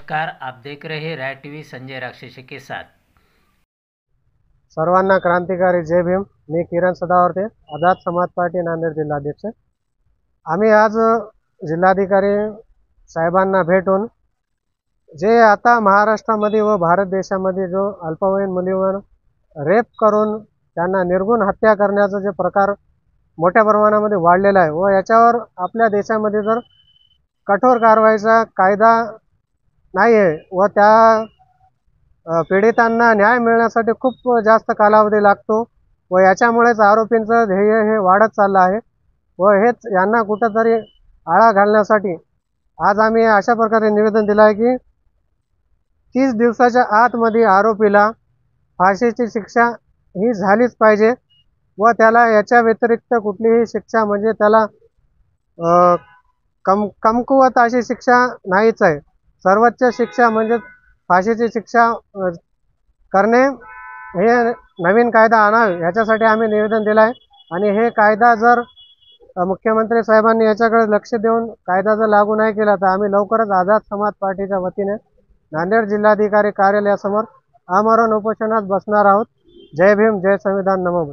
नमस्कार, आप देख रहे हैं राय टीव्ही संजय राक्षसे के साथ। सर्वांना क्रांतिकारी जय भीम। मी किरण सदावर्ते, आझाद समाज पार्टी नांदेड जिल्हाध्यक्ष। आम्ही आज जिल्हाधिकारी साहेबांना भेटून जे आता महाराष्ट्रामध्ये व भारत देशामध्ये जो अल्पवयीन मुलीवर रेप करून त्यांना निर्गुण हत्या करण्याचा जे प्रकार मोठ्या प्रमाणामध्ये वाढलेला आहे व याच्यावर आपल्या देशामध्ये जर कठोर कारवाईचा कायदा नाही आहे व त्या पीडितांना न्याय मिळण्यासाठी खूप जास्त कालावधी लागतो व याच्यामुळेच आरोपींचं ध्येय हे वाढत चाललं आहे व हेच यांना कुठंतरी आळा घालण्यासाठी आज आम्ही अशा प्रकारे निवेदन दिलं आहे की 30 दिवसाच्या आतमध्ये आरोपीला फाशीची शिक्षा ही झालीच पाहिजे व त्याला याच्या व्यतिरिक्त कुठलीही शिक्षा म्हणजे त्याला कमकुवत अशी शिक्षा नाहीच आहे। सर्वोच्च शिक्षा म्हणजे फाशीची शिक्षा करणे हे नवीन कायदा आणावे याच्यासाठी आम्ही निवेदन दिलं आहे। आणि हे कायदा जर मुख्यमंत्री साहेबांनी याच्याकडे लक्ष देऊन कायदा जर लागू नाही केला तर आम्ही लवकरच आझाद समाज पार्टीच्या वतीने नांदेड जिल्हाधिकारी कार्यालयासमोर आमरण उपोषणात बसणार आहोत। जय भीम, जय संविधान, नमो बुद्धाय।